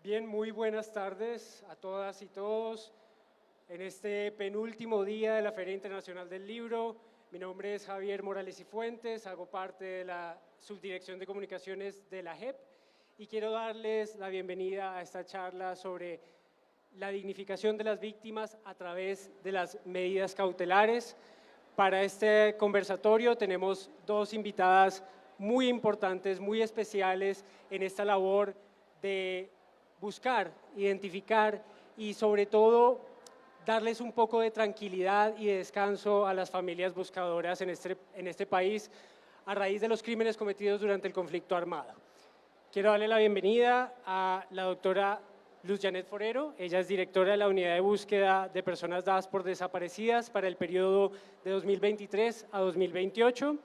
Bien, muy buenas tardes a todas y todos. En este penúltimo día de la Feria Internacional del Libro, mi nombre es Javier Morales y Fuentes, hago parte de la Subdirección de Comunicaciones de la JEP y quiero darles la bienvenida a esta charla sobre la dignificación de las víctimas a través de las medidas cautelares. Para este conversatorio tenemos dos invitadas muy importantes, muy especiales en esta labor de buscar, identificar y sobre todo darles un poco de tranquilidad y de descanso a las familias buscadoras en este país a raíz de los crímenes cometidos durante el conflicto armado. Quiero darle la bienvenida a la doctora Luz Janet Forero. Ella es directora de la Unidad de Búsqueda de Personas Dadas por Desaparecidas para el periodo de 2023 a 2028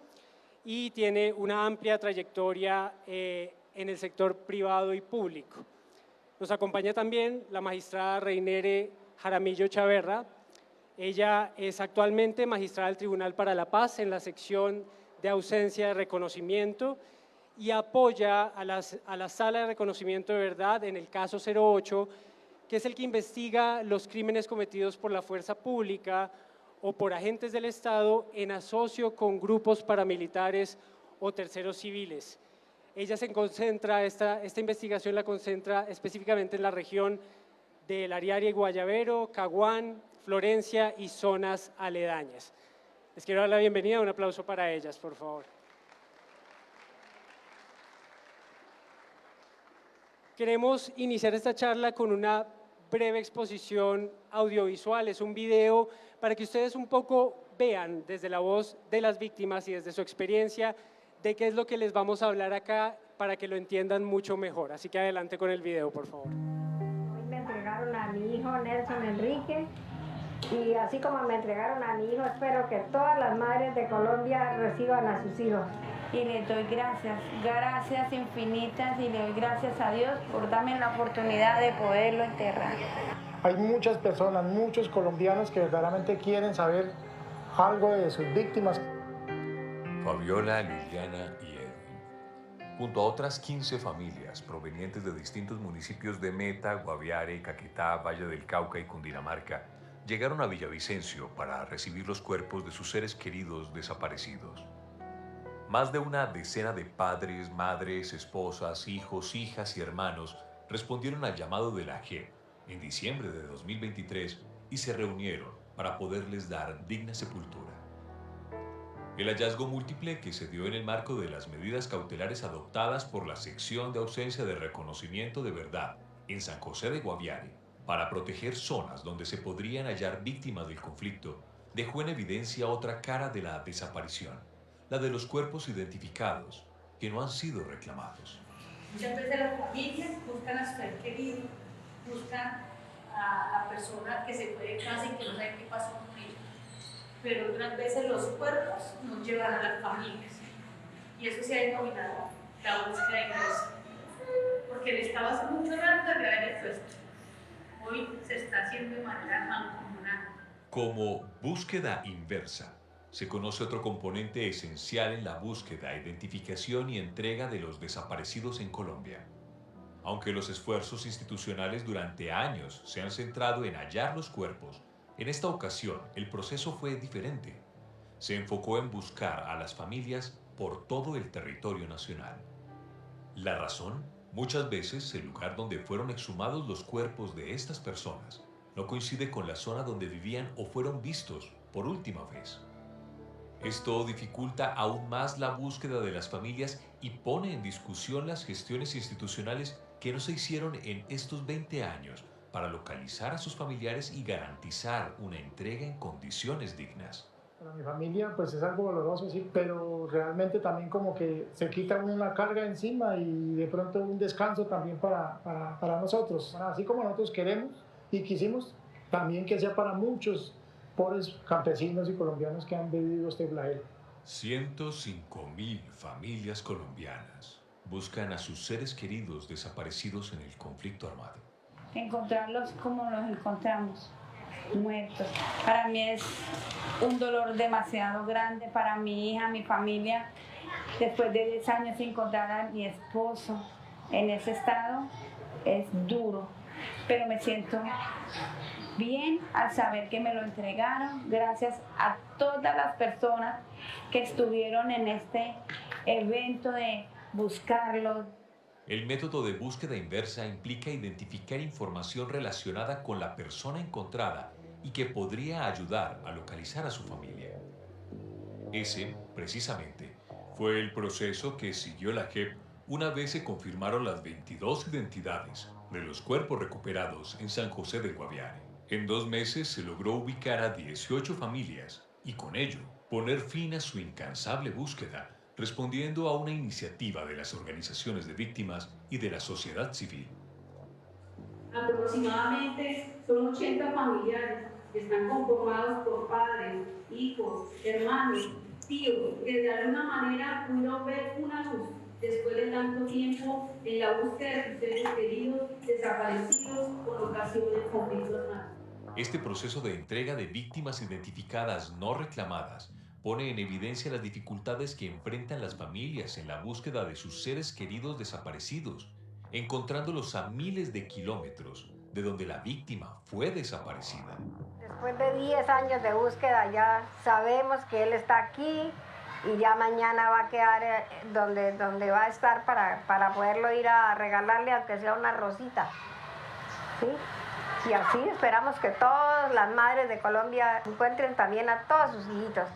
y tiene una amplia trayectoria en el sector privado y público. Nos acompaña también la magistrada Reinere Jaramillo Chaverra. Ella es actualmente magistrada del Tribunal para la Paz en la sección de ausencia de reconocimiento y apoya a la Sala de Reconocimiento de Verdad en el caso 08, que es el que investiga los crímenes cometidos por la fuerza pública o por agentes del Estado en asocio con grupos paramilitares o terceros civiles. Ella se concentra, esta investigación la concentra específicamente en la región del Ariari y Guayabero, Caguán, Florencia y zonas aledañas. Les quiero dar la bienvenida, un aplauso para ellas, por favor. Queremos iniciar esta charla con una breve exposición audiovisual, es un video para que ustedes un poco vean desde la voz de las víctimas y desde su experiencia de qué es lo que les vamos a hablar acá para que lo entiendan mucho mejor. Así que adelante con el video, por favor. Hoy me entregaron a mi hijo Nelson Enrique y así como me entregaron a mi hijo, espero que todas las madres de Colombia reciban a sus hijos. Y les doy gracias infinitas y le doy gracias a Dios por darme la oportunidad de poderlo enterrar. Hay muchas personas, muchos colombianos que verdaderamente quieren saber algo de sus víctimas. Fabiola, Liliana y Edwin, junto a otras 15 familias provenientes de distintos municipios de Meta, Guaviare, Caquetá, Valle del Cauca y Cundinamarca, llegaron a Villavicencio para recibir los cuerpos de sus seres queridos desaparecidos. Más de una decena de padres, madres, esposas, hijos, hijas y hermanos respondieron al llamado de la JEP en diciembre de 2023 y se reunieron para poderles dar digna sepultura. El hallazgo múltiple que se dio en el marco de las medidas cautelares adoptadas por la sección de ausencia de reconocimiento de verdad en San José de Guaviare para proteger zonas donde se podrían hallar víctimas del conflicto dejó en evidencia otra cara de la desaparición, la de los cuerpos identificados que no han sido reclamados. Muchas veces las familias buscan a su ser querido, buscan a la persona que se fue de casa y que no sabe qué pasó con ella. Pero otras veces los cuerpos nos llevan a las familias. Y eso se ha denominado la búsqueda inversa. Porque el Estado hace mucho rato de haber hecho esto. Hoy se está haciendo de manera mancomunada. Como búsqueda inversa, se conoce otro componente esencial en la búsqueda, identificación y entrega de los desaparecidos en Colombia. Aunque los esfuerzos institucionales durante años se han centrado en hallar los cuerpos, en esta ocasión el proceso fue diferente. Se enfocó en buscar a las familias por todo el territorio nacional. La razón, muchas veces el lugar donde fueron exhumados los cuerpos de estas personas no coincide con la zona donde vivían o fueron vistos por última vez. Esto dificulta aún más la búsqueda de las familias y pone en discusión las gestiones institucionales que no se hicieron en estos 20 años para localizar a sus familiares y garantizar una entrega en condiciones dignas. Para mi familia pues es algo doloroso, sí, pero realmente también como que se quita una carga encima y de pronto un descanso también para nosotros. Así como nosotros queremos y quisimos, también que sea para muchos pobres campesinos y colombianos que han vivido este flagelo. 105.000 familias colombianas buscan a sus seres queridos desaparecidos en el conflicto armado. Encontrarlos como los encontramos, muertos. Para mí es un dolor demasiado grande, para mi hija, mi familia. Después de 10 años sin encontrar a mi esposo en ese estado, es duro, pero me siento bien al saber que me lo entregaron, gracias a todas las personas que estuvieron en este evento de buscarlo. El método de búsqueda inversa implica identificar información relacionada con la persona encontrada y que podría ayudar a localizar a su familia. Ese, precisamente, fue el proceso que siguió la JEP una vez se confirmaron las 22 identidades de los cuerpos recuperados en San José del Guaviare. En 2 meses se logró ubicar a 18 familias y con ello poner fin a su incansable búsqueda, respondiendo a una iniciativa de las organizaciones de víctimas y de la sociedad civil. Aproximadamente son 80 familiares que están conformados por padres, hijos, hermanos, tíos, que de alguna manera pudieron ver una luz después de tanto tiempo en la búsqueda de sus seres queridos, desaparecidos por ocasiones de conflictos armados. Este proceso de entrega de víctimas identificadas no reclamadas pone en evidencia las dificultades que enfrentan las familias en la búsqueda de sus seres queridos desaparecidos, encontrándolos a miles de kilómetros de donde la víctima fue desaparecida. Después de 10 años de búsqueda ya sabemos que él está aquí y ya mañana va a quedar donde va a estar para poderlo ir a regalarle aunque sea una rosita. ¿Sí? Y así esperamos que todas las madres de Colombia encuentren también a todos sus hijitos.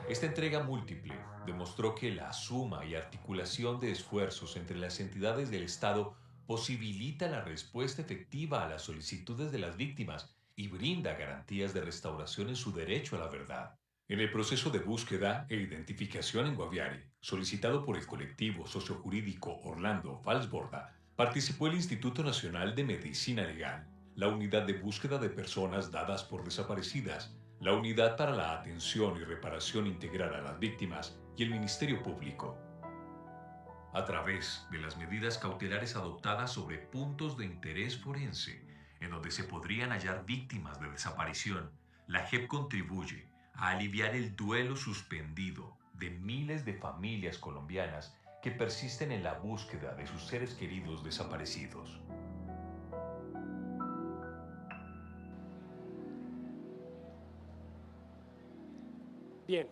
Esta entrega múltiple demostró que la suma y articulación de esfuerzos entre las entidades del Estado posibilita la respuesta efectiva a las solicitudes de las víctimas y brinda garantías de restauración en su derecho a la verdad. En el proceso de búsqueda e identificación en Guaviare, solicitado por el colectivo sociojurídico Orlando Falsborda, participó el Instituto Nacional de Medicina Legal, la Unidad de Búsqueda de Personas Dadas por Desaparecidas, la Unidad para la Atención y Reparación Integral a las Víctimas y el Ministerio Público. A través de las medidas cautelares adoptadas sobre puntos de interés forense, en donde se podrían hallar víctimas de desaparición, la JEP contribuye a aliviar el duelo suspendido de miles de familias colombianas que persisten en la búsqueda de sus seres queridos desaparecidos. Bien,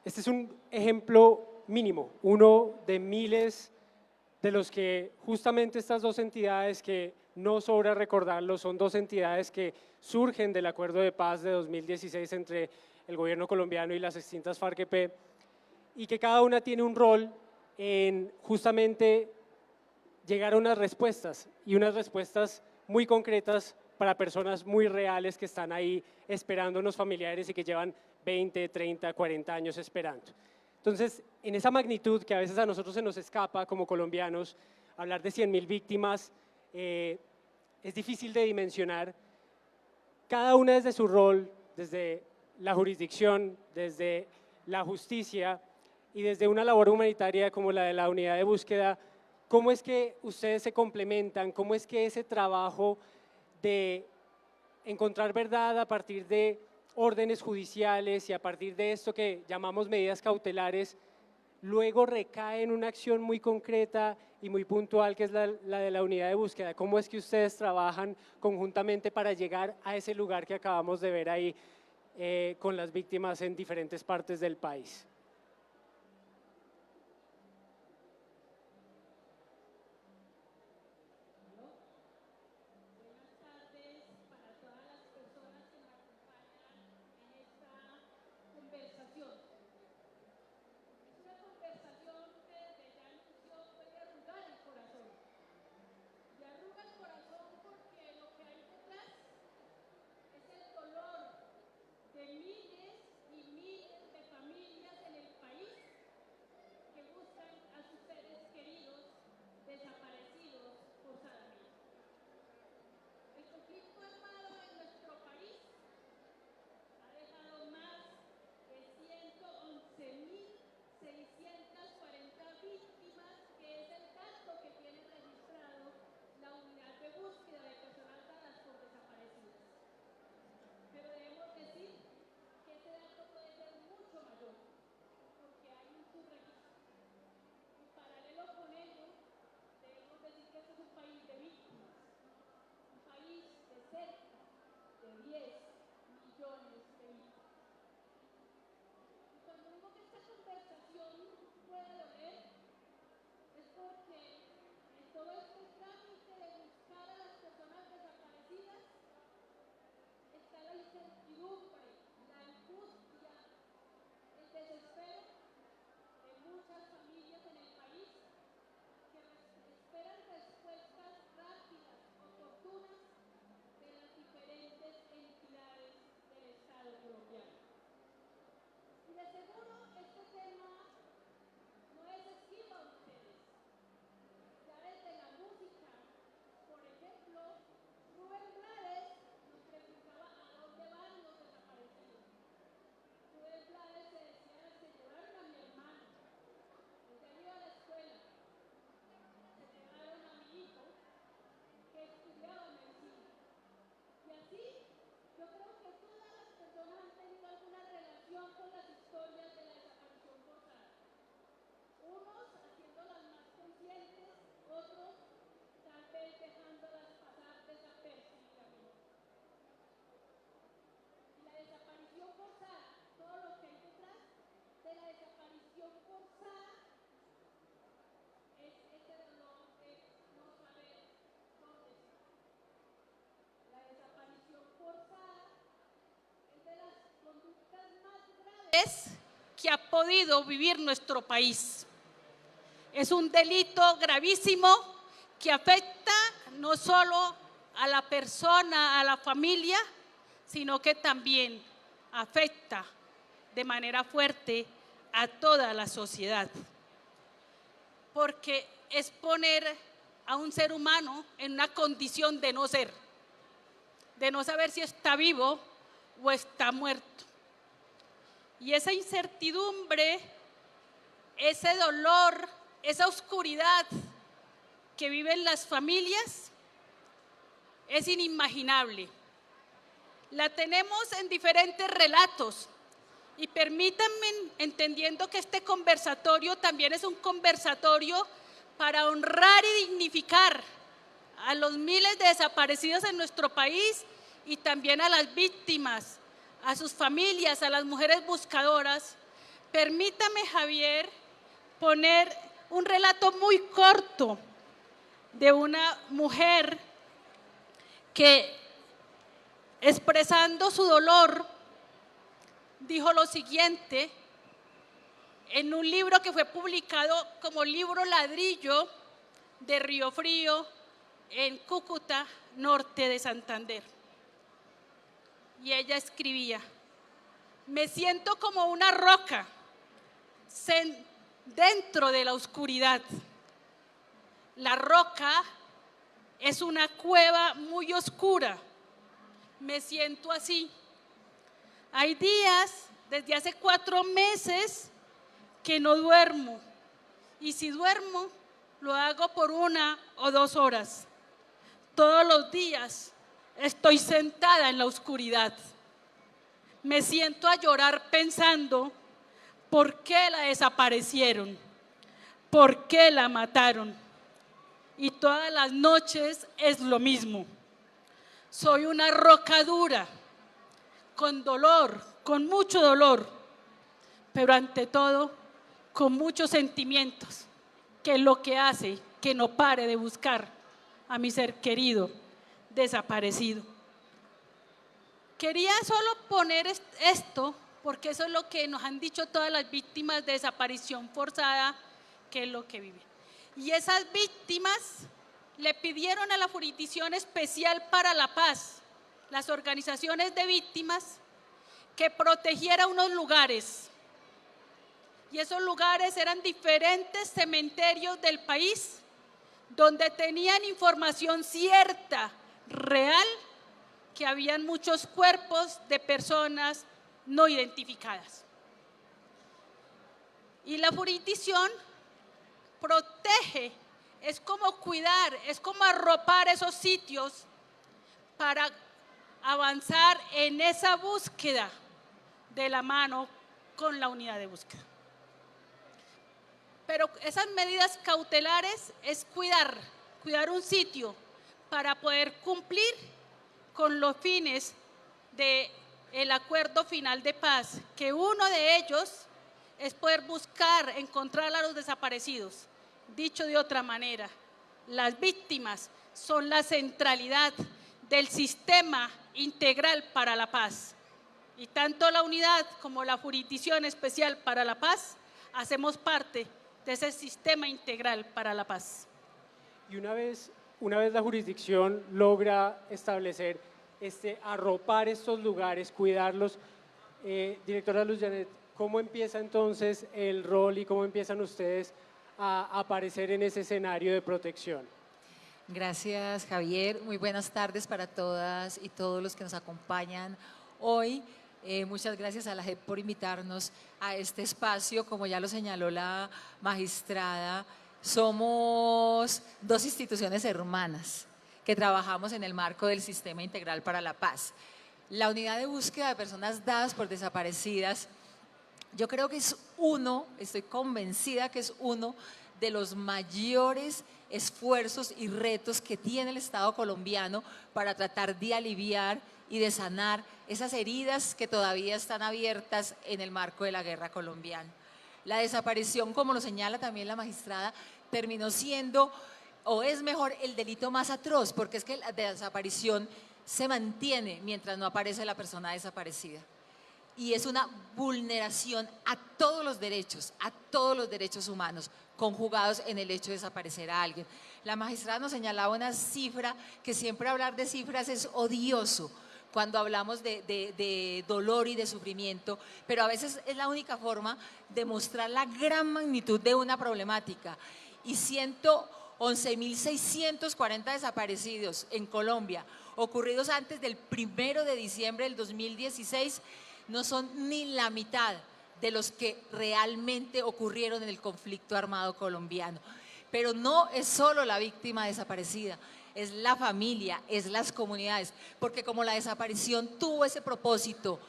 este es un ejemplo mínimo, uno de miles de los que justamente estas dos entidades que no sobra recordarlo, son dos entidades que surgen del acuerdo de paz de 2016 entre el gobierno colombiano y las extintas FARC-EP y que cada una tiene un rol en justamente llegar a unas respuestas y unas respuestas muy concretas para personas muy reales que están ahí esperando unos familiares y que llevan 20, 30, 40 años esperando. Entonces, en esa magnitud que a veces a nosotros se nos escapa como colombianos, hablar de 100.000 víctimas es difícil de dimensionar. Cada una desde su rol, desde la jurisdicción, desde la justicia y desde una labor humanitaria como la de la unidad de búsqueda, ¿cómo es que ustedes se complementan? ¿Cómo es que ese trabajo de encontrar verdad a partir de órdenes judiciales y a partir de esto que llamamos medidas cautelares, luego recae en una acción muy concreta y muy puntual que es la de la unidad de búsqueda? ¿Cómo es que ustedes trabajan conjuntamente para llegar a ese lugar que acabamos de ver ahí con las víctimas en diferentes partes del país? Miles y miles de familias que ha podido vivir nuestro país. Es un delito gravísimo que afecta no solo a la persona, a la familia, sino que también afecta de manera fuerte a toda la sociedad. Porque es poner a un ser humano en una condición de no ser, de no saber si está vivo o está muerto. Y esa incertidumbre, ese dolor, esa oscuridad que viven las familias es inimaginable. La tenemos en diferentes relatos y permítanme, entendiendo que este conversatorio también es un conversatorio para honrar y dignificar a los miles de desaparecidos en nuestro país y también a las víctimas, a sus familias, a las mujeres buscadoras. Permítame, Javier, poner un relato muy corto de una mujer que, expresando su dolor, dijo lo siguiente en un libro que fue publicado como libro Ladrillo de Río Frío en Cúcuta, norte de Santander. Y ella escribía: me siento como una roca dentro de la oscuridad. La roca es una cueva muy oscura. Me siento así. Hay días, desde hace 4 meses, que no duermo. Y si duermo, lo hago por 1 o 2 horas. Todos los días estoy sentada en la oscuridad. Me siento a llorar pensando por qué la desaparecieron, por qué la mataron. Y todas las noches es lo mismo. Soy una roca dura, con dolor, con mucho dolor, pero ante todo con muchos sentimientos, que es lo que hace que no pare de buscar a mi ser querido desaparecido. Quería solo poner esto porque eso es lo que nos han dicho todas las víctimas de desaparición forzada, que es lo que viven. Y esas víctimas le pidieron a la Jurisdicción Especial para la Paz, las organizaciones de víctimas, que protegiera unos lugares. Y esos lugares eran diferentes cementerios del país donde tenían información cierta, real, que habían muchos cuerpos de personas no identificadas. Y la jurisdicción protege, es como cuidar, es como arropar esos sitios para avanzar en esa búsqueda de la mano con la unidad de búsqueda. Pero esas medidas cautelares es cuidar un sitio para poder cumplir con los fines del acuerdo final de paz, que uno de ellos es poder buscar, encontrar a los desaparecidos. Dicho de otra manera, las víctimas son la centralidad del sistema integral para la paz. Y tanto la unidad como la Jurisdicción Especial para la Paz hacemos parte de ese sistema integral para la paz. Y una vez la jurisdicción logra establecer, arropar estos lugares, cuidarlos, directora Luz Janet, ¿cómo empieza entonces el rol y cómo empiezan ustedes a aparecer en ese escenario de protección? Gracias, Javier. Muy buenas tardes para todas y todos los que nos acompañan hoy. Muchas gracias a la JEP por invitarnos a este espacio. Como ya lo señaló la magistrada, somos 2 instituciones hermanas que trabajamos en el marco del Sistema Integral para la Paz. La unidad de búsqueda de personas dadas por desaparecidas, yo creo que estoy convencida que es uno de los mayores esfuerzos y retos que tiene el Estado colombiano para tratar de aliviar y de sanar esas heridas que todavía están abiertas en el marco de la guerra colombiana. La desaparición, como lo señala también la magistrada, terminó siendo, o es mejor, el delito más atroz, porque es que la desaparición se mantiene mientras no aparece la persona desaparecida. y es una vulneración a todos los derechos humanos conjugados en el hecho de desaparecer a alguien. La magistrada nos señalaba una cifra, que siempre hablar de cifras es odioso cuando hablamos de dolor y de sufrimiento, pero a veces es la única forma de mostrar la gran magnitud de una problemática. Y 111.640 desaparecidos en Colombia, ocurridos antes del 1 de diciembre del 2016, no son ni la mitad de los que realmente ocurrieron en el conflicto armado colombiano. Pero no es solo la víctima desaparecida, es la familia, es las comunidades, porque como la desaparición tuvo ese propósito,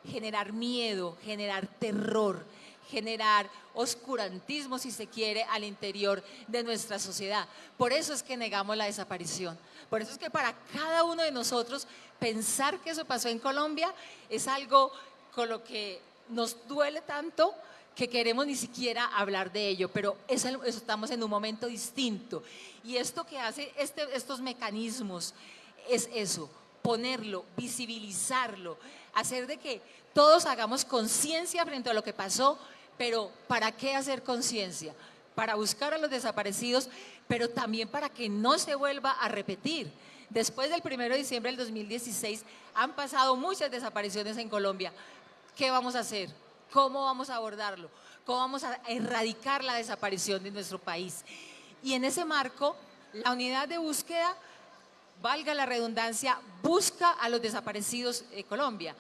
generar miedo, generar terror, generar oscurantismo, si se quiere, al interior de nuestra sociedad. Por eso es que negamos la desaparición. Por eso es que para cada uno de nosotros pensar que eso pasó en Colombia es algo con lo que nos duele tanto que queremos ni siquiera hablar de ello, pero estamos en un momento distinto. Y esto que hace estos mecanismos es eso, ponerlo, visibilizarlo, hacer de que todos hagamos conciencia frente a lo que pasó, pero ¿para qué hacer conciencia? Para buscar a los desaparecidos, pero también para que no se vuelva a repetir. Después del 1 de diciembre del 2016 han pasado muchas desapariciones en Colombia. ¿Qué vamos a hacer? ¿Cómo vamos a abordarlo? ¿Cómo vamos a erradicar la desaparición de nuestro país? Y en ese marco, la unidad de búsqueda, valga la redundancia, busca a los desaparecidos de Colombia.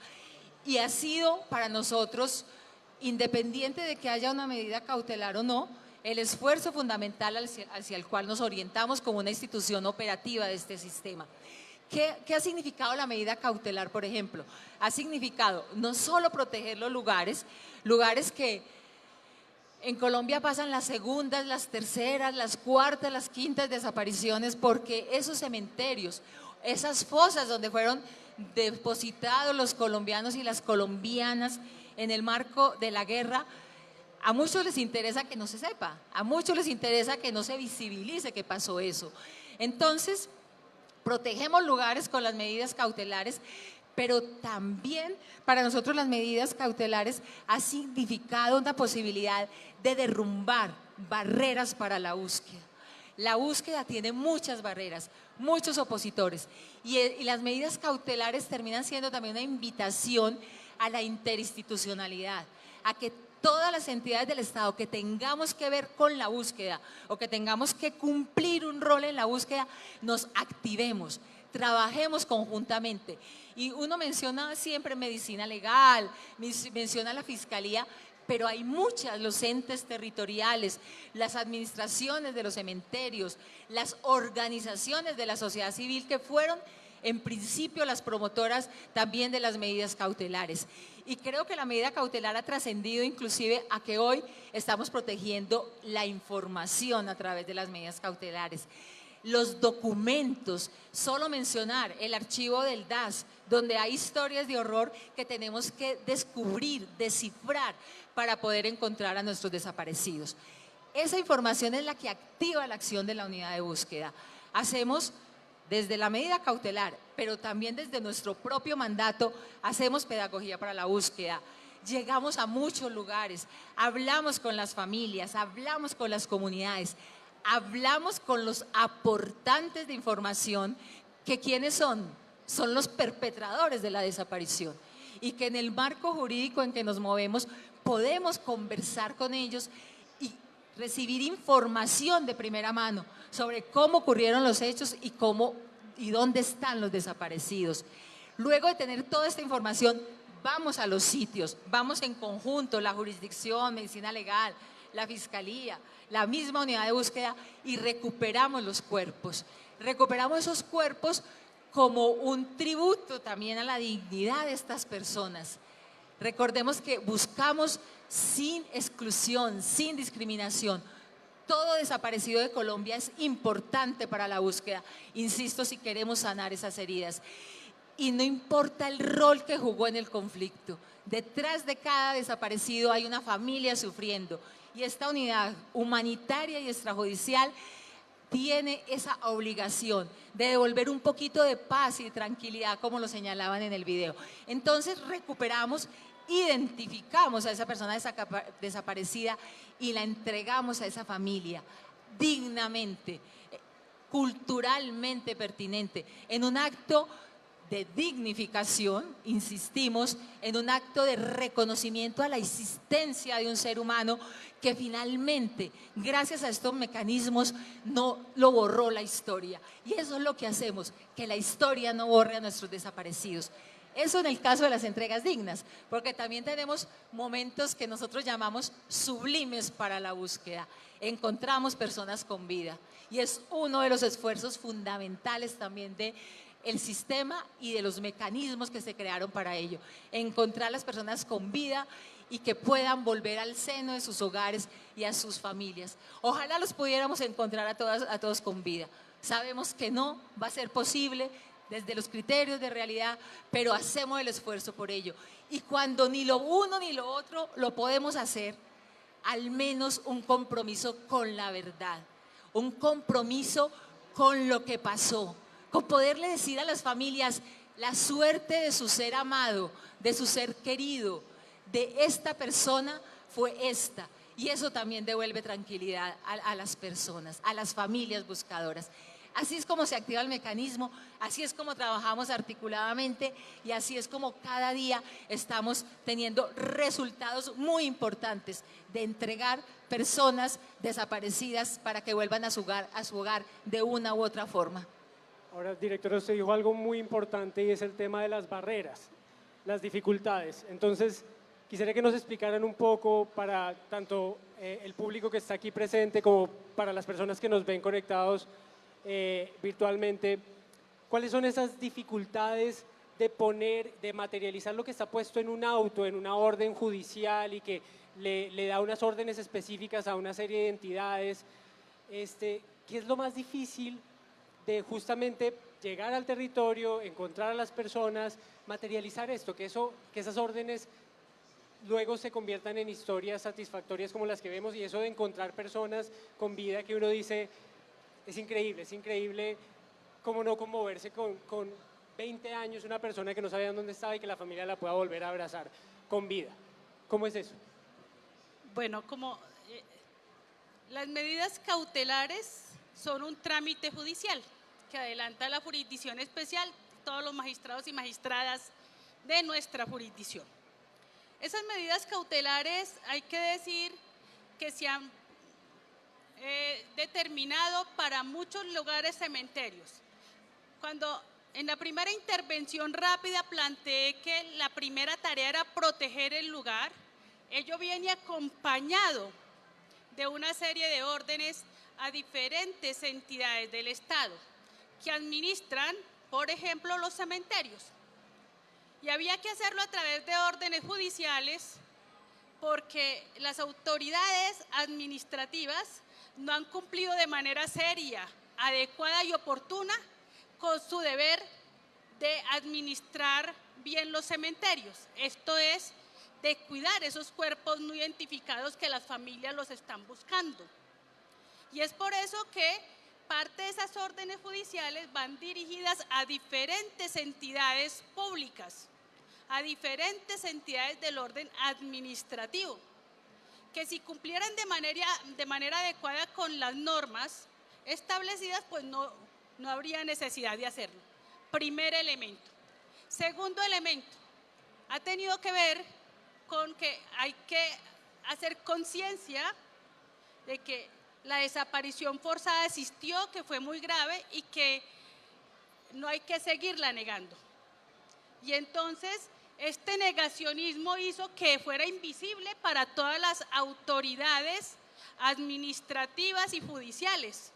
Y ha sido para nosotros, independiente de que haya una medida cautelar o no, el esfuerzo fundamental hacia el cual nos orientamos como una institución operativa de este sistema. ¿Qué ha significado la medida cautelar, por ejemplo? Ha significado no solo proteger los lugares que en Colombia pasan las segundas, las terceras, las cuartas, las quintas desapariciones, porque esos cementerios, esas fosas donde fueron depositados los colombianos y las colombianas en el marco de la guerra, a muchos les interesa que no se sepa, a muchos les interesa que no se visibilice que pasó eso. Entonces, protegemos lugares con las medidas cautelares, pero también para nosotros las medidas cautelares ha significado una posibilidad de derrumbar barreras para la búsqueda. La búsqueda tiene muchas barreras, muchos opositores, y las medidas cautelares terminan siendo también una invitación a la interinstitucionalidad, a que todas las entidades del Estado que tengamos que ver con la búsqueda o que tengamos que cumplir un rol en la búsqueda, nos activemos, trabajemos conjuntamente. Y uno menciona siempre medicina legal, menciona la fiscalía, pero hay muchas, los entes territoriales, las administraciones de los cementerios, las organizaciones de la sociedad civil que fueron en principio las promotoras también de las medidas cautelares. Y creo que la medida cautelar ha trascendido inclusive a que hoy estamos protegiendo la información a través de las medidas cautelares. Los documentos, solo mencionar el archivo del DAS, donde hay historias de horror que tenemos que descubrir, descifrar para poder encontrar a nuestros desaparecidos. Esa información es la que activa la acción de la unidad de búsqueda. Hacemos desde la medida cautelar, pero también desde nuestro propio mandato, hacemos pedagogía para la búsqueda. Llegamos a muchos lugares, hablamos con las familias, hablamos con las comunidades, hablamos con los aportantes de información, que ¿quiénes son? Son los perpetradores de la desaparición. Y que en el marco jurídico en que nos movemos, podemos conversar con ellos y recibir información de primera mano sobre cómo ocurrieron los hechos y dónde están los desaparecidos. Luego de tener toda esta información, vamos a los sitios, vamos en conjunto, la jurisdicción, medicina legal, la fiscalía, la misma unidad de búsqueda, y recuperamos los cuerpos. Recuperamos esos cuerpos como un tributo también a la dignidad de estas personas. Recordemos que buscamos sin exclusión, sin discriminación. Todo desaparecido de Colombia es importante para la búsqueda, insisto, si queremos sanar esas heridas. Y no importa el rol que jugó en el conflicto, detrás de cada desaparecido hay una familia sufriendo, y esta unidad humanitaria y extrajudicial tiene esa obligación de devolver un poquito de paz y tranquilidad, como lo señalaban en el video. Entonces recuperamos identificamos a esa persona desaparecida y la entregamos a esa familia dignamente, culturalmente pertinente, en un acto de dignificación, insistimos, en un acto de reconocimiento a la existencia de un ser humano que finalmente, gracias a estos mecanismos, no lo borró la historia. Y eso es lo que hacemos, que la historia no borre a nuestros desaparecidos. Eso en el caso de las entregas dignas, porque también tenemos momentos que nosotros llamamos sublimes para la búsqueda. Encontramos personas con vida y es uno de los esfuerzos fundamentales también de el sistema y de los mecanismos que se crearon para ello. Encontrar las personas con vida y que puedan volver al seno de sus hogares y a sus familias. Ojalá los pudiéramos encontrar a todos con vida. Sabemos que no va a ser posible desde los criterios de realidad, pero hacemos el esfuerzo por ello. Y cuando ni lo uno ni lo otro lo podemos hacer, al menos un compromiso con la verdad, un compromiso con lo que pasó, con poderle decir a las familias la suerte de su ser amado, de su ser querido, de esta persona fue esta. Y eso también devuelve tranquilidad a las personas, a las familias buscadoras. Así es como se activa el mecanismo, así es como trabajamos articuladamente y así es como cada día estamos teniendo resultados muy importantes de entregar personas desaparecidas para que vuelvan a su hogar de una u otra forma. Ahora, directora, usted dijo algo muy importante y es el tema de las barreras, las dificultades. Entonces, quisiera que nos explicaran un poco para tanto el público que está aquí presente como para las personas que nos ven conectados virtualmente, ¿cuáles son esas dificultades de materializar lo que está puesto en un auto, en una orden judicial y que le da unas órdenes específicas a una serie de entidades? ¿Qué es lo más difícil de justamente llegar al territorio, encontrar a las personas, materializar esto, que esas órdenes luego se conviertan en historias satisfactorias como las que vemos, y eso de encontrar personas con vida que uno dice, es increíble cómo no conmoverse con 20 años una persona que no sabía dónde estaba y que la familia la pueda volver a abrazar con vida. ¿Cómo es eso? Bueno, como las medidas cautelares son un trámite judicial que adelanta la jurisdicción especial, todos los magistrados y magistradas de nuestra jurisdicción. Esas medidas cautelares hay que decir que se han determinado para muchos lugares cementerios. Cuando en la primera intervención rápida planteé que la primera tarea era proteger el lugar, ello viene acompañado de una serie de órdenes a diferentes entidades del Estado que administran, por ejemplo, los cementerios. Y había que hacerlo a través de órdenes judiciales porque las autoridades administrativas no han cumplido de manera seria, adecuada y oportuna con su deber de administrar bien los cementerios. Esto es, de cuidar esos cuerpos no identificados que las familias los están buscando. Y es por eso que parte de esas órdenes judiciales van dirigidas a diferentes entidades públicas, a diferentes entidades del orden administrativo, que si cumplieran de manera adecuada con las normas establecidas, pues no habría necesidad de hacerlo. Primer elemento. Segundo elemento, ha tenido que ver con que hay que hacer conciencia de que la desaparición forzada existió, que fue muy grave y que no hay que seguirla negando. Y entonces este negacionismo hizo que fuera invisible para todas las autoridades administrativas y judiciales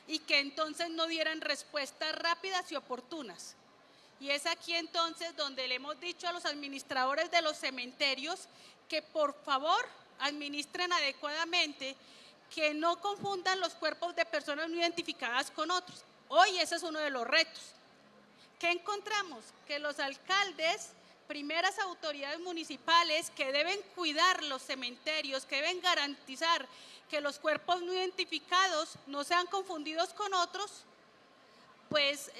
y que entonces no dieran respuestas rápidas y oportunas. Y es aquí entonces donde le hemos dicho a los administradores de los cementerios que por favor administren adecuadamente, que no confundan los cuerpos de personas no identificadas con otros. Hoy ese es uno de los retos. ¿Qué encontramos? Que los alcaldes, primeras autoridades municipales que deben cuidar los cementerios, que deben garantizar que los cuerpos no identificados no sean confundidos con otros, pues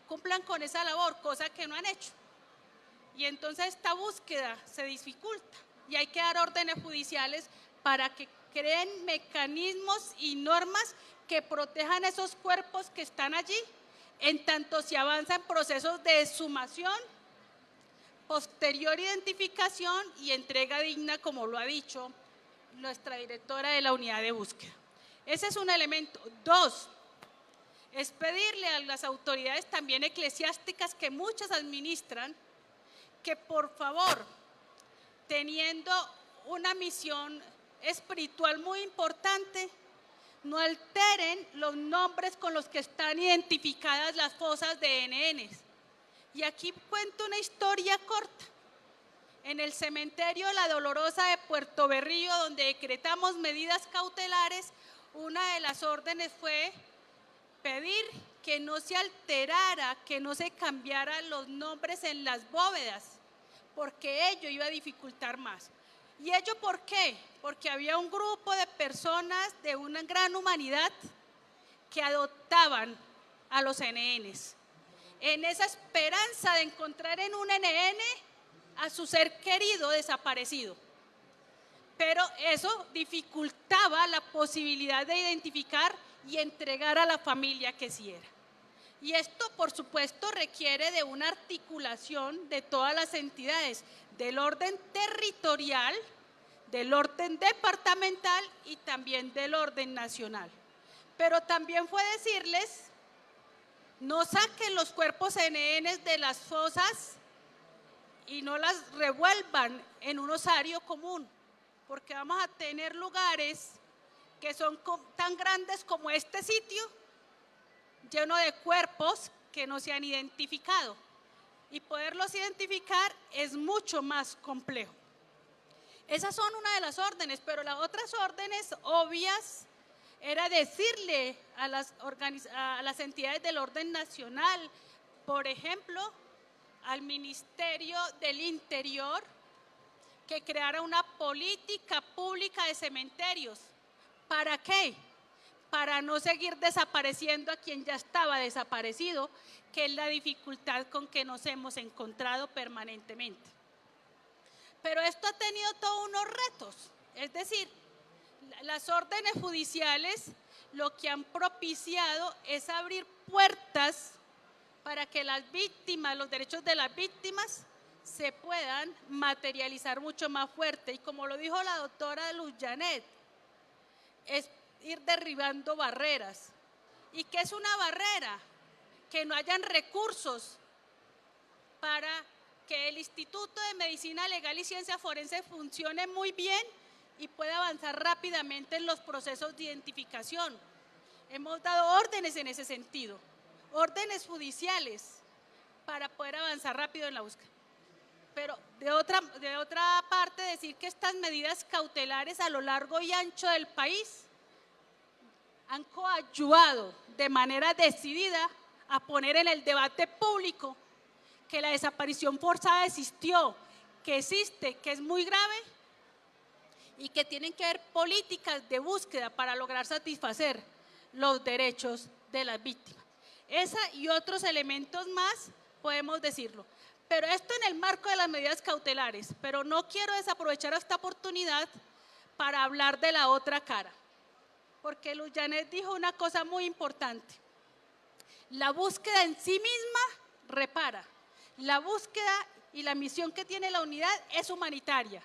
cumplan con esa labor, cosa que no han hecho. y entonces esta búsqueda se dificulta y hay que dar órdenes judiciales para que creen mecanismos y normas que protejan esos cuerpos que están allí, en tanto se avanza en procesos de exhumación, posterior identificación y entrega digna, como lo ha dicho nuestra directora de la unidad de búsqueda. Ese es un elemento. 2, es pedirle a las autoridades también eclesiásticas que muchas administran, que por favor, teniendo una misión espiritual muy importante, no alteren los nombres con los que están identificadas las fosas de NNs. Y aquí cuento una historia corta. En el cementerio La Dolorosa de Puerto Berrío, donde decretamos medidas cautelares, una de las órdenes fue pedir que no se alterara, que no se cambiaran los nombres en las bóvedas, porque ello iba a dificultar más. ¿Y ello por qué? Porque había un grupo de personas de una gran humanidad que adoptaban a los NNs, en esa esperanza de encontrar en un NN a su ser querido desaparecido. Pero eso dificultaba la posibilidad de identificar y entregar a la familia que sí era. Y esto, por supuesto, requiere de una articulación de todas las entidades, del orden territorial, del orden departamental y también del orden nacional. Pero también fue decirles, no saquen los cuerpos NN de las fosas y no las revuelvan en un osario común, porque vamos a tener lugares que son tan grandes como este sitio, lleno de cuerpos que no se han identificado. Y poderlos identificar es mucho más complejo. Esas son una de las órdenes, pero las otras órdenes obvias era decirle a las entidades del orden nacional, por ejemplo, al Ministerio del Interior, que creara una política pública de cementerios. ¿Para qué? Para no seguir desapareciendo a quien ya estaba desaparecido, que es la dificultad con que nos hemos encontrado permanentemente. Pero esto ha tenido todos unos retos, es decir, las órdenes judiciales lo que han propiciado es abrir puertas para que las víctimas, los derechos de las víctimas se puedan materializar mucho más fuerte. Y como lo dijo la doctora Luz Janet, es ir derribando barreras. ¿Y qué es una barrera? Que no hayan recursos para que el Instituto de Medicina Legal y Ciencia Forense funcione muy bien y pueda avanzar rápidamente en los procesos de identificación. Hemos dado órdenes en ese sentido, órdenes judiciales para poder avanzar rápido en la búsqueda. Pero de otra parte, decir que estas medidas cautelares a lo largo y ancho del país han coadyuvado de manera decidida a poner en el debate público que la desaparición forzada existió, que existe, que es muy grave y que tienen que haber políticas de búsqueda para lograr satisfacer los derechos de las víctimas. Esa y otros elementos más podemos decirlo. Pero esto en el marco de las medidas cautelares, pero no quiero desaprovechar esta oportunidad para hablar de la otra cara, porque Luz Janet dijo una cosa muy importante. La búsqueda en sí misma repara. La búsqueda y la misión que tiene la unidad es humanitaria.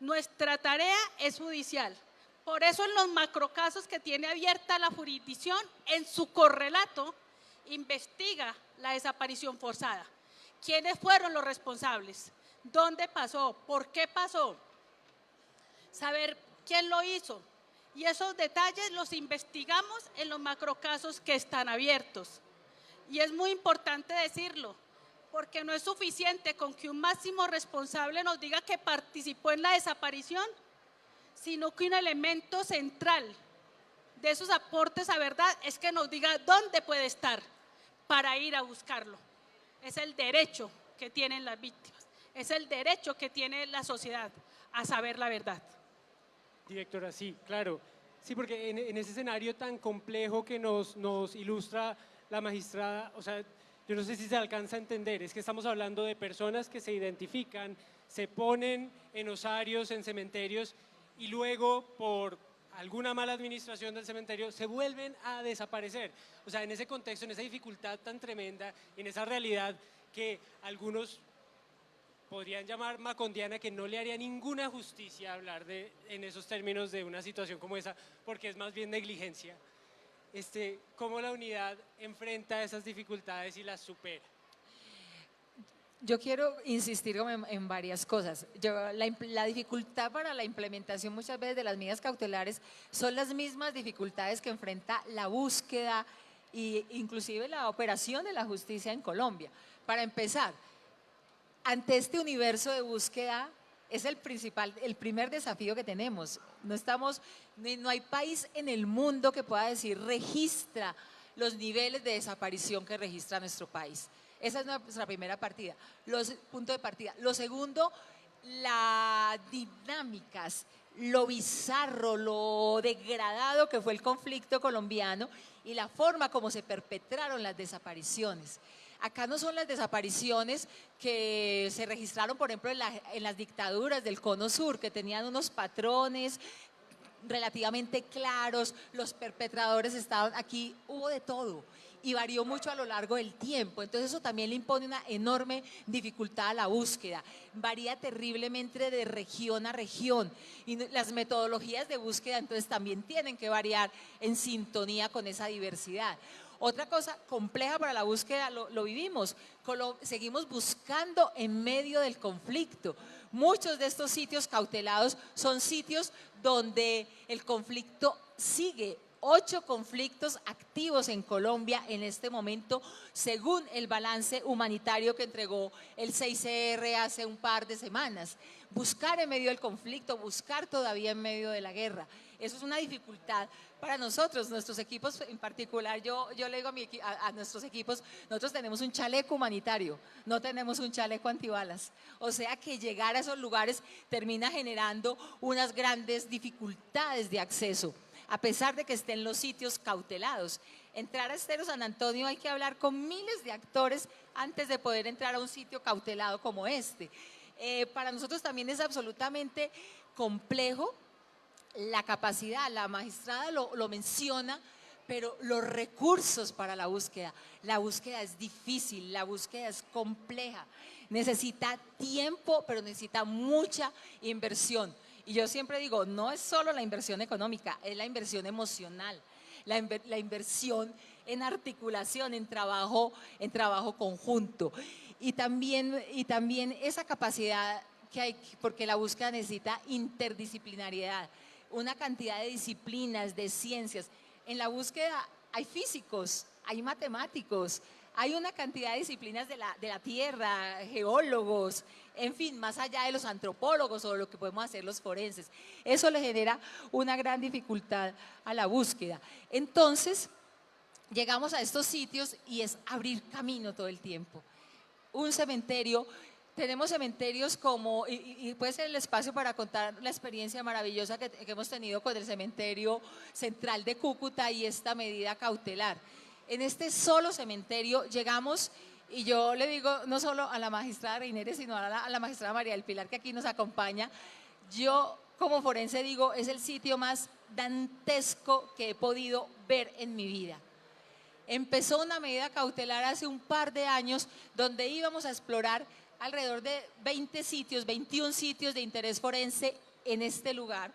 Nuestra tarea es judicial. Por eso en los macrocasos que tiene abierta la jurisdicción, en su correlato, investiga la desaparición forzada. ¿Quiénes fueron los responsables? ¿Dónde pasó? ¿Por qué pasó? Saber quién lo hizo. Y esos detalles los investigamos en los macrocasos que están abiertos. Y es muy importante decirlo, porque no es suficiente con que un máximo responsable nos diga que participó en la desaparición, sino que un elemento central de esos aportes a verdad es que nos diga dónde puede estar para ir a buscarlo. Es el derecho que tienen las víctimas, es el derecho que tiene la sociedad a saber la verdad. Directora, sí, claro. Sí, porque en ese escenario tan complejo que nos ilustra la magistrada, o sea, yo no sé si se alcanza a entender, es que estamos hablando de personas que se identifican, se ponen en osarios, en cementerios, y luego por alguna mala administración del cementerio se vuelven a desaparecer. O sea, en ese contexto, en esa dificultad tan tremenda, en esa realidad que algunos podrían llamar macondiana, que no le haría ninguna justicia hablar en esos términos de una situación como esa, porque es más bien negligencia. ¿Cómo la unidad enfrenta esas dificultades y las supera? Yo quiero insistir en varias cosas. La dificultad para la implementación muchas veces de las medidas cautelares son las mismas dificultades que enfrenta la búsqueda e inclusive la operación de la justicia en Colombia. Para empezar, ante este universo de búsqueda es el primer desafío que tenemos. No hay país en el mundo que pueda decir registra los niveles de desaparición que registra nuestro país. Esa es nuestra primera punto de partida. Lo segundo, las dinámicas, lo bizarro, lo degradado que fue el conflicto colombiano y la forma como se perpetraron las desapariciones. Acá no son las desapariciones que se registraron, por ejemplo, en las dictaduras del Cono Sur, que tenían unos patrones relativamente claros, los perpetradores estaban aquí, hubo de todo y varió mucho a lo largo del tiempo. Entonces eso también le impone una enorme dificultad a la búsqueda. Varía terriblemente de región a región y las metodologías de búsqueda entonces también tienen que variar en sintonía con esa diversidad. Otra cosa compleja para la búsqueda, lo vivimos, seguimos buscando en medio del conflicto. Muchos de estos sitios cautelados son sitios donde el conflicto sigue. 8 conflictos activos en Colombia en este momento, según el balance humanitario que entregó el CICR hace un par de semanas. Buscar en medio del conflicto, buscar todavía en medio de la guerra. Eso es una dificultad para nosotros, nuestros equipos en particular. Yo le digo a nuestros equipos, nosotros tenemos un chaleco humanitario, no tenemos un chaleco antibalas. O sea que llegar a esos lugares termina generando unas grandes dificultades de acceso, a pesar de que estén los sitios cautelados. Entrar a Estero San Antonio hay que hablar con miles de actores antes de poder entrar a un sitio cautelado como este. Para nosotros también es absolutamente complejo la capacidad, la magistrada lo menciona, pero los recursos para la búsqueda es difícil, la búsqueda es compleja, necesita tiempo, pero necesita mucha inversión. Y yo siempre digo, no es solo la inversión económica, es la inversión emocional, la inversión en articulación, en trabajo conjunto. Y también esa capacidad que hay, porque la búsqueda necesita interdisciplinariedad, una cantidad de disciplinas, de ciencias. En la búsqueda hay físicos, hay matemáticos, hay una cantidad de disciplinas de la tierra, geólogos, en fin, más allá de los antropólogos o lo que podemos hacer los forenses. Eso le genera una gran dificultad a la búsqueda. Entonces, llegamos a estos sitios y es abrir camino todo el tiempo. Un cementerio, tenemos cementerios como, y puede ser el espacio para contar la experiencia maravillosa que hemos tenido con el cementerio central de Cúcuta y esta medida cautelar. En este solo cementerio llegamos, y yo le digo no solo a la magistrada Reineres, sino a la magistrada María del Pilar, que aquí nos acompaña, yo como forense digo, es el sitio más dantesco que he podido ver en mi vida. Empezó una medida cautelar hace un par de años donde íbamos a explorar alrededor de 21 sitios de interés forense en este lugar,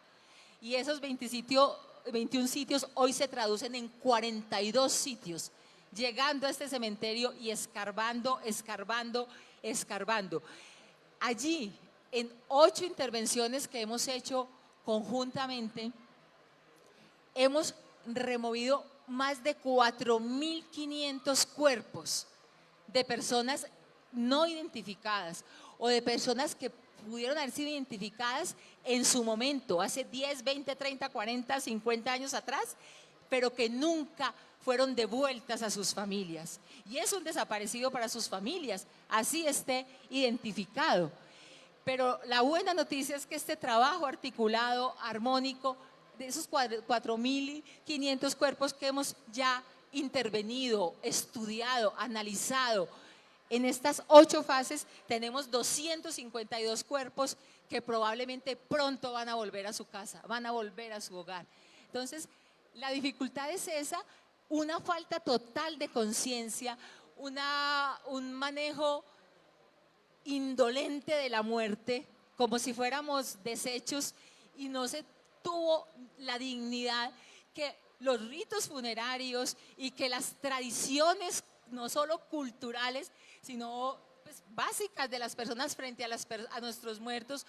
y esos 21 sitios hoy se traducen en 42 sitios, llegando a este cementerio y escarbando. Allí, en 8 intervenciones que hemos hecho conjuntamente, hemos removido más de 4.500 cuerpos de personas no identificadas o de personas que pudieron haber sido identificadas en su momento, hace 10, 20, 30, 40, 50 años atrás, pero que nunca fueron devueltas a sus familias. Y es un desaparecido para sus familias, así esté identificado. Pero la buena noticia es que este trabajo articulado, armónico, de esos 4.500 cuerpos que hemos ya intervenido, estudiado, analizado. En estas 8 fases tenemos 252 cuerpos que probablemente pronto van a volver a su casa, van a volver a su hogar. Entonces, la dificultad es esa, una falta total de conciencia, un manejo indolente de la muerte, como si fuéramos desechos, y no se tuvo la dignidad que los ritos funerarios y que las tradiciones, no solo culturales, sino pues, básicas de las personas frente a nuestros muertos,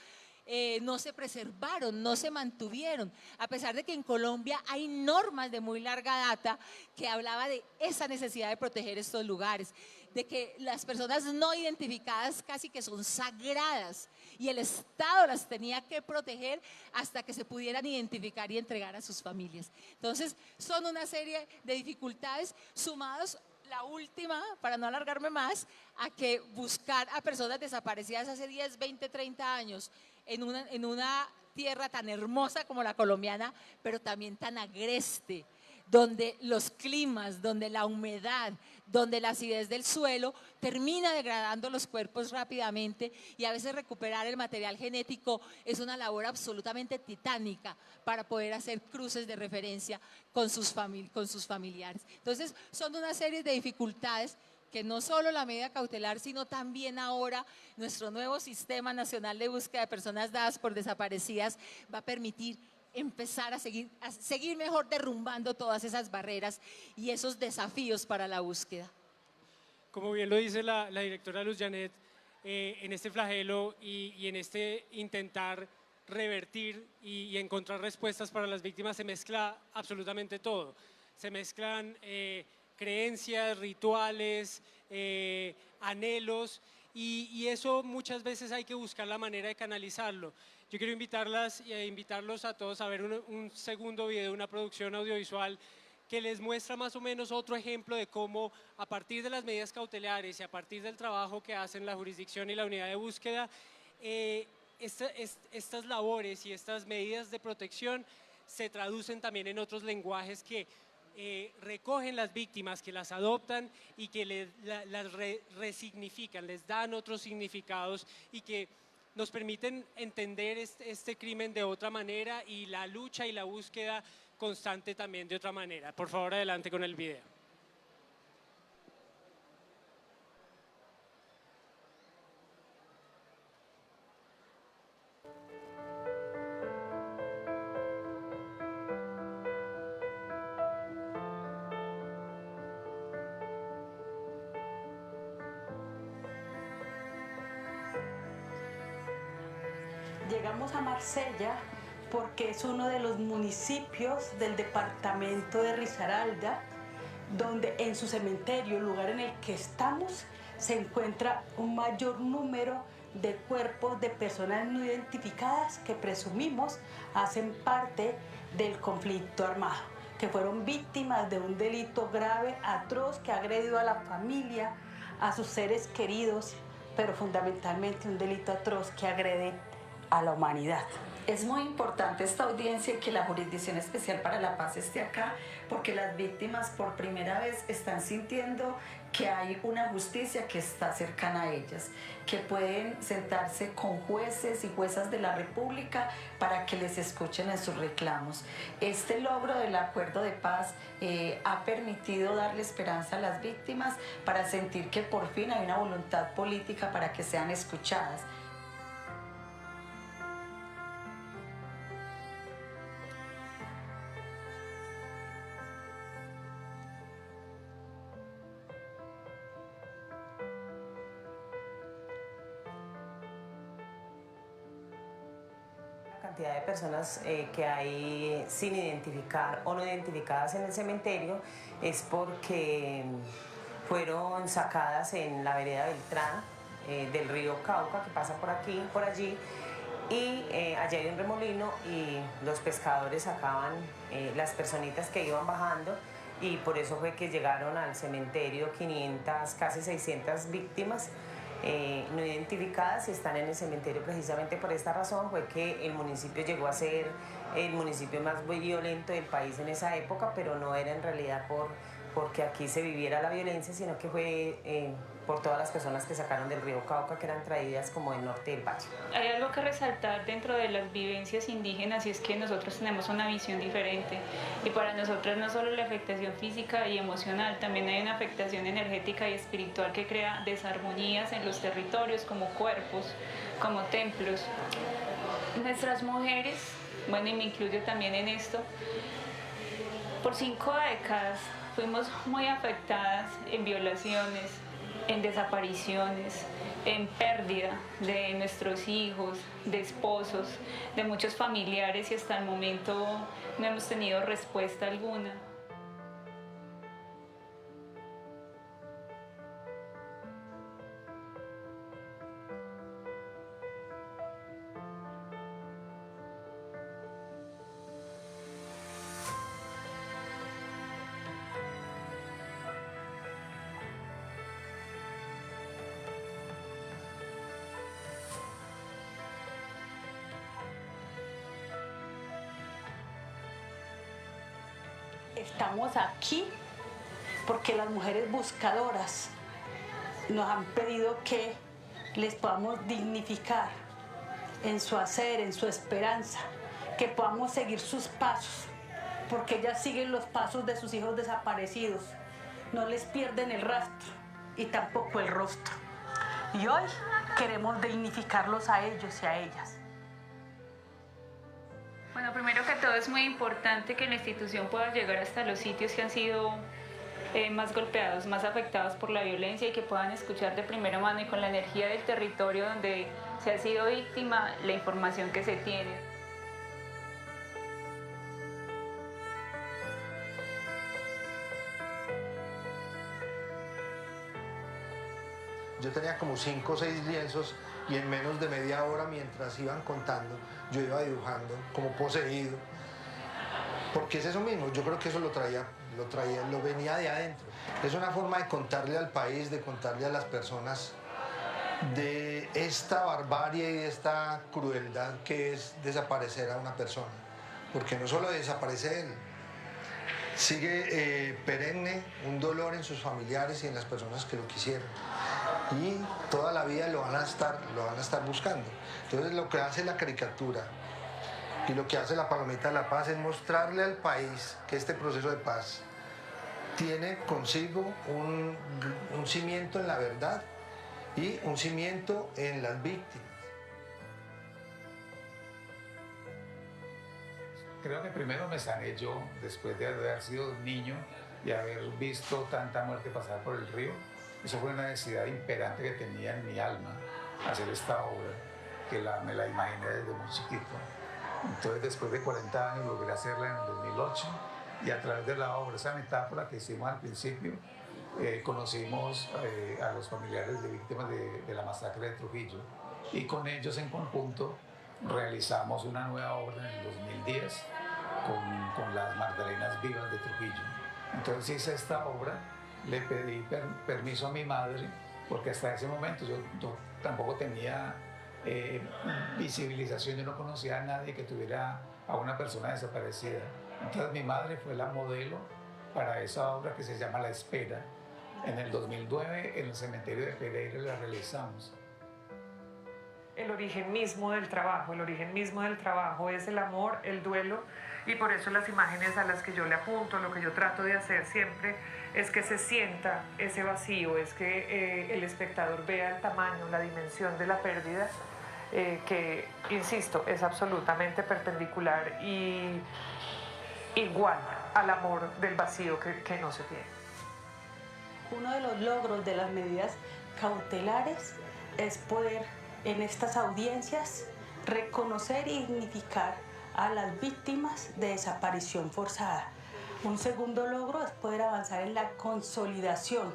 no se preservaron, no se mantuvieron, a pesar de que en Colombia hay normas de muy larga data que hablaba de esa necesidad de proteger estos lugares, de que las personas no identificadas casi que son sagradas y el Estado las tenía que proteger hasta que se pudieran identificar y entregar a sus familias. Entonces, son una serie de dificultades sumados, la última, para no alargarme más, a que buscar a personas desaparecidas hace 10, 20, 30 años en una tierra tan hermosa como la colombiana, pero también tan agreste, donde los climas, donde la humedad, donde la acidez del suelo termina degradando los cuerpos rápidamente, y a veces recuperar el material genético es una labor absolutamente titánica para poder hacer cruces de referencia con sus familiares. Entonces, son una serie de dificultades que no solo la medida cautelar, sino también ahora nuestro nuevo Sistema Nacional de Búsqueda de Personas Dadas por Desaparecidas va a permitir empezar a seguir mejor derrumbando todas esas barreras y esos desafíos para la búsqueda. Como bien lo dice la directora Luz Janet, en este flagelo y en este intentar revertir y encontrar respuestas para las víctimas se mezcla absolutamente todo. Se mezclan creencias, rituales, anhelos, y eso muchas veces hay que buscar la manera de canalizarlo. Yo quiero invitarlos a todos a ver un segundo video, una producción audiovisual que les muestra más o menos otro ejemplo de cómo a partir de las medidas cautelares y a partir del trabajo que hacen la jurisdicción y la unidad de búsqueda, estas labores y estas medidas de protección se traducen también en otros lenguajes que recogen las víctimas, que las adoptan y que las resignifican, les dan otros significados y que nos permiten entender este crimen de otra manera y la lucha y la búsqueda constante también de otra manera. Por favor, adelante con el video. Llegamos a Marsella porque es uno de los municipios del departamento de Risaralda, donde en su cementerio, el lugar en el que estamos, se encuentra un mayor número de cuerpos de personas no identificadas que presumimos hacen parte del conflicto armado, que fueron víctimas de un delito grave, atroz, que ha agredido a la familia, a sus seres queridos, pero fundamentalmente un delito atroz que agrede a la humanidad. Es muy importante esta audiencia y que la Jurisdicción Especial para la Paz esté acá, porque las víctimas por primera vez están sintiendo que hay una justicia que está cercana a ellas, que pueden sentarse con jueces y juezas de la República para que les escuchen en sus reclamos. Este logro del acuerdo de paz ha permitido darle esperanza a las víctimas para sentir que por fin hay una voluntad política para que sean escuchadas. Cantidad de personas que hay sin identificar o no identificadas en el cementerio es porque fueron sacadas en la vereda Beltrán del río Cauca, que pasa por aquí, por allí, y allí hay un remolino y los pescadores sacaban las personitas que iban bajando, y por eso fue que llegaron al cementerio 500, casi 600 víctimas no identificadas, y están en el cementerio precisamente por esta razón. Fue que el municipio llegó a ser el municipio más violento del país en esa época, pero no era en realidad porque aquí se viviera la violencia, sino que fue por todas las personas que sacaron del río Cauca, que eran traídas como del norte del valle. Hay algo que resaltar dentro de las vivencias indígenas y es que nosotros tenemos una visión diferente y para nosotros no solo la afectación física y emocional, también hay una afectación energética y espiritual que crea desarmonías en los territorios como cuerpos, como templos. Nuestras mujeres, bueno, y me incluyo también en esto, por 5 décadas fuimos muy afectadas en violaciones, en desapariciones, en pérdida de nuestros hijos, de esposos, de muchos familiares y hasta el momento no hemos tenido respuesta alguna. Estamos aquí porque las mujeres buscadoras nos han pedido que les podamos dignificar en su hacer, en su esperanza, que podamos seguir sus pasos, porque ellas siguen los pasos de sus hijos desaparecidos, no les pierden el rastro y tampoco el rostro. Y hoy queremos dignificarlos a ellos y a ellas. Bueno, primero que todo es muy importante que la institución pueda llegar hasta los sitios que han sido más golpeados, más afectados por la violencia y que puedan escuchar de primera mano y con la energía del territorio donde se ha sido víctima la información que se tiene. Yo tenía como 5 o 6 lienzos y en menos de media hora, mientras iban contando, yo iba dibujando como poseído. Porque es eso mismo, yo creo que eso lo venía de adentro. Es una forma de contarle al país, de contarle a las personas de esta barbarie y de esta crueldad que es desaparecer a una persona. Porque no solo desaparece él, sigue perenne un dolor en sus familiares y en las personas que lo quisieron. Y toda la vida lo van a estar buscando. Entonces lo que hace la caricatura y lo que hace la Palomita de la Paz es mostrarle al país que este proceso de paz tiene consigo un cimiento en la verdad y un cimiento en las víctimas. Creo que primero me sané yo, después de haber sido un niño y haber visto tanta muerte pasar por el río. Eso fue una necesidad imperante que tenía en mi alma, hacer esta obra, que me la imaginé desde muy chiquito. Entonces, después de 40 años, logré hacerla en el 2008 y a través de la obra, esa metáfora que hicimos al principio, conocimos a los familiares de víctimas de la masacre de Trujillo y con ellos en conjunto realizamos una nueva obra en el 2010 con las Magdalenas Vivas de Trujillo. Entonces hice esta obra. Le pedí permiso a mi madre, porque hasta ese momento yo tampoco tenía visibilización, yo no conocía a nadie que tuviera a una persona desaparecida. Entonces mi madre fue la modelo para esa obra que se llama La Espera. En el 2009 en el cementerio de Pereira la realizamos. El origen mismo del trabajo es el amor, el duelo, y por eso las imágenes a las que yo le apunto, lo que yo trato de hacer siempre, es que se sienta ese vacío, es que el espectador vea el tamaño, la dimensión de la pérdida, que, insisto, es absolutamente perpendicular y igual al amor del vacío que no se tiene. Uno de los logros de las medidas cautelares es poder en estas audiencias reconocer y dignificar a las víctimas de desaparición forzada. Un segundo logro es poder avanzar en la consolidación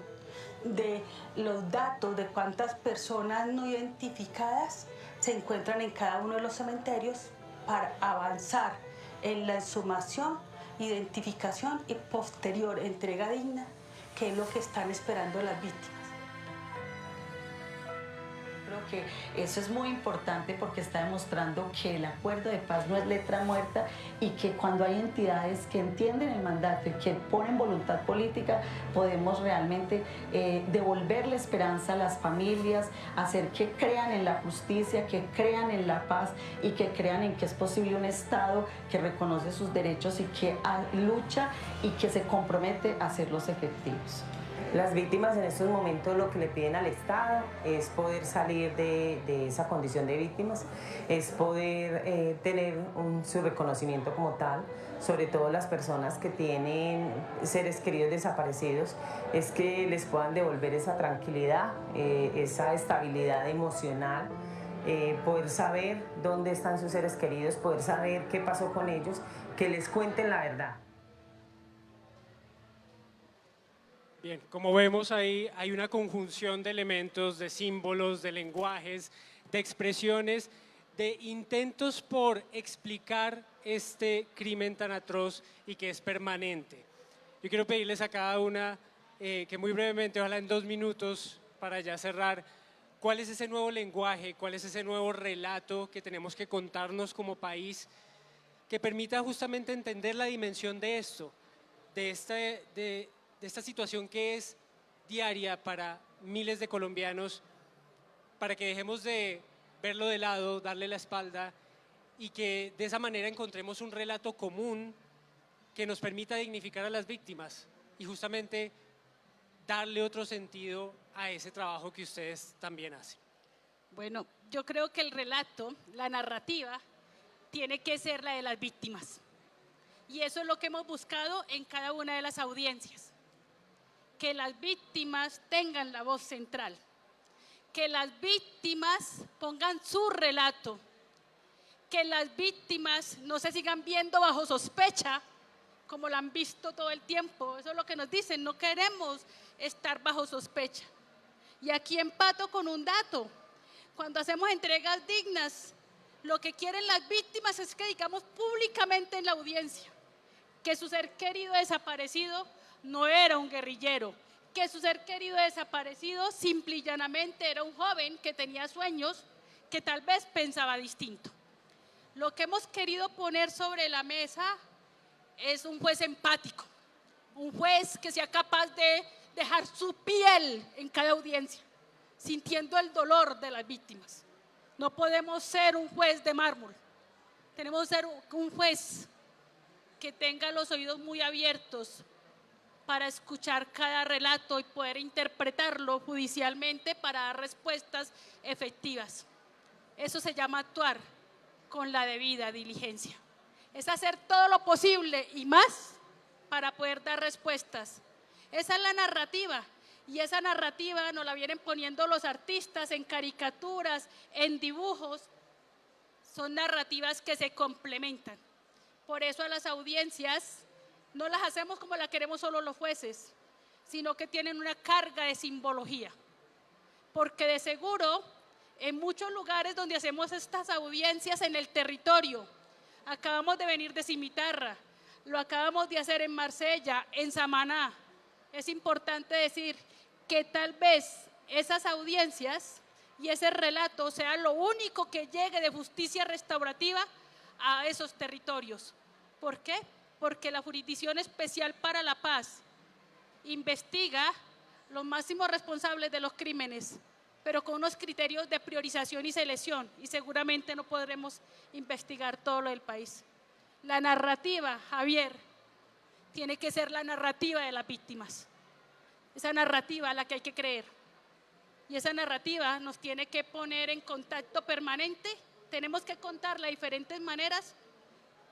de los datos de cuántas personas no identificadas se encuentran en cada uno de los cementerios para avanzar en la exhumación, identificación y posterior entrega digna, que es lo que están esperando las víctimas. creo que eso es muy importante porque está demostrando que el acuerdo de paz no es letra muerta y que cuando hay entidades que entienden el mandato y que ponen voluntad política, podemos realmente devolverle esperanza a las familias, hacer que crean en la justicia, que crean en la paz y que crean en que es posible un Estado que reconoce sus derechos y que lucha y que se compromete a hacerlos efectivos. Las víctimas en estos momentos lo que le piden al Estado es poder salir de esa condición de víctimas, es poder tener su reconocimiento como tal, sobre todo las personas que tienen seres queridos desaparecidos, es que les puedan devolver esa tranquilidad, esa estabilidad emocional, poder saber dónde están sus seres queridos, poder saber qué pasó con ellos, que les cuenten la verdad. Bien, como vemos ahí hay una conjunción de elementos, de símbolos, de lenguajes, de expresiones, de intentos por explicar este crimen tan atroz y que es permanente. Yo quiero pedirles a cada una que muy brevemente, ojalá en 2 minutos para ya cerrar, cuál es ese nuevo lenguaje, cuál es ese nuevo relato que tenemos que contarnos como país que permita justamente entender la dimensión de esto, de esta situación que es diaria para miles de colombianos, para que dejemos de verlo de lado, darle la espalda y que de esa manera encontremos un relato común que nos permita dignificar a las víctimas y justamente darle otro sentido a ese trabajo que ustedes también hacen. Bueno, yo creo que el relato, la narrativa, tiene que ser la de las víctimas. Y eso es lo que hemos buscado en cada una de las audiencias. Que las víctimas tengan la voz central, que las víctimas pongan su relato, que las víctimas no se sigan viendo bajo sospecha como la han visto todo el tiempo. Eso es lo que nos dicen, no queremos estar bajo sospecha. Y aquí empato con un dato, cuando hacemos entregas dignas, lo que quieren las víctimas es que digamos públicamente en la audiencia que su ser querido desaparecido no era un guerrillero, que su ser querido desaparecido simple y llanamente era un joven que tenía sueños, que tal vez pensaba distinto. Lo que hemos querido poner sobre la mesa es un juez empático, un juez que sea capaz de dejar su piel en cada audiencia, sintiendo el dolor de las víctimas. No podemos ser un juez de mármol, tenemos que ser un juez que tenga los oídos muy abiertos para escuchar cada relato y poder interpretarlo judicialmente para dar respuestas efectivas. Eso se llama actuar con la debida diligencia. Es hacer todo lo posible y más para poder dar respuestas. Esa es la narrativa y esa narrativa nos la vienen poniendo los artistas en caricaturas, en dibujos. Son narrativas que se complementan. Por eso a las audiencias no las hacemos como la queremos solo los jueces, sino que tienen una carga de simbología. Porque de seguro, en muchos lugares donde hacemos estas audiencias en el territorio, acabamos de venir de Cimitarra, lo acabamos de hacer en Marsella, en Samaná. Es importante decir que tal vez esas audiencias y ese relato sea lo único que llegue de justicia restaurativa a esos territorios. ¿Por qué? Porque la Jurisdicción Especial para la Paz investiga los máximos responsables de los crímenes, pero con unos criterios de priorización y selección, y seguramente no podremos investigar todo lo del país. La narrativa, Javier, tiene que ser la narrativa de las víctimas, esa narrativa a la que hay que creer, y esa narrativa nos tiene que poner en contacto permanente. Tenemos que contarla de diferentes maneras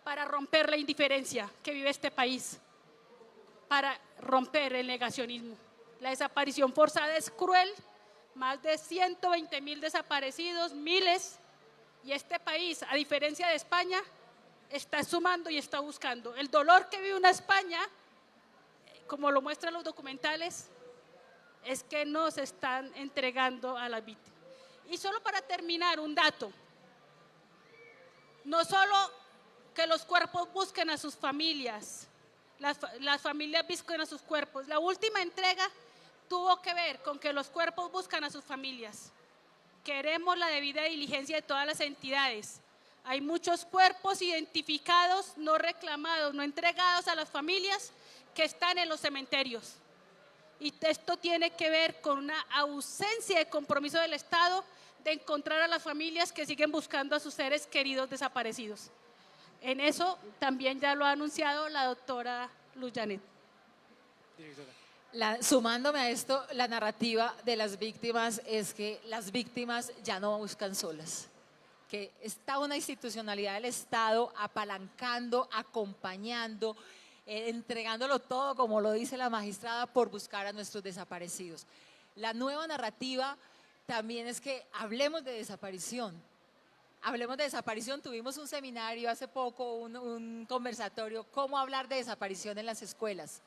para romper la indiferencia que vive este país, para romper el negacionismo. La desaparición forzada es cruel, más de 120.000 desaparecidos, miles, y este país, a diferencia de España, está sumando y está buscando. El dolor que vive una España, como lo muestran los documentales, es que no se están entregando a las víctimas. Y solo para terminar, un dato. No solo que los cuerpos busquen a sus familias, las familias busquen a sus cuerpos. La última entrega tuvo que ver con que los cuerpos buscan a sus familias. Queremos la debida diligencia de todas las entidades. Hay muchos cuerpos identificados, no reclamados, no entregados a las familias que están en los cementerios. Y esto tiene que ver con una ausencia de compromiso del Estado de encontrar a las familias que siguen buscando a sus seres queridos desaparecidos. En eso también ya lo ha anunciado la doctora Luz Janet. Sumándome a esto, la narrativa de las víctimas es que las víctimas ya no buscan solas, que está una institucionalidad del Estado apalancando, acompañando, entregándolo todo, como lo dice la magistrada, por buscar a nuestros desaparecidos. La nueva narrativa también es que hablemos de desaparición. Hablemos de desaparición. Tuvimos un seminario hace poco, un conversatorio, cómo hablar de desaparición en las escuelas.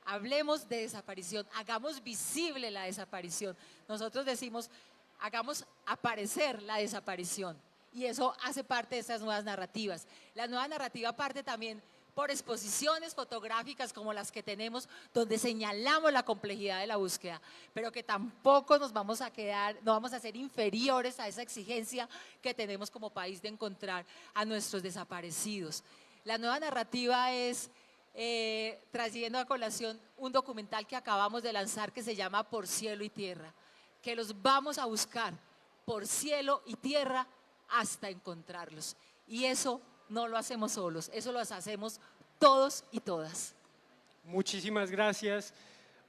Hablemos de desaparición, hagamos visible la desaparición. Nosotros decimos, hagamos aparecer la desaparición. Y eso hace parte de estas nuevas narrativas. La nueva narrativa parte también por exposiciones fotográficas como las que tenemos, donde señalamos la complejidad de la búsqueda, pero que tampoco nos vamos a quedar, no vamos a ser inferiores a esa exigencia que tenemos como país de encontrar a nuestros desaparecidos. La nueva narrativa es, trayendo a colación un documental que acabamos de lanzar que se llama Por Cielo y Tierra, que los vamos a buscar por cielo y tierra hasta encontrarlos. Y eso no lo hacemos solos, eso lo hacemos todos y todas. Muchísimas gracias,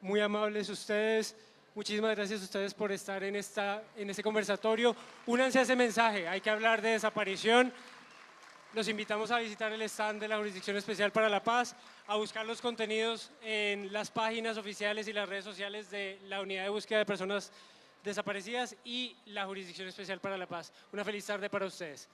muy amables ustedes. Muchísimas gracias a ustedes por estar en este conversatorio. Únanse a ese mensaje, hay que hablar de desaparición. Los invitamos a visitar el stand de la Jurisdicción Especial para la Paz, a buscar los contenidos en las páginas oficiales y las redes sociales de la Unidad de Búsqueda de Personas Desaparecidas y la Jurisdicción Especial para la Paz. Una feliz tarde para ustedes.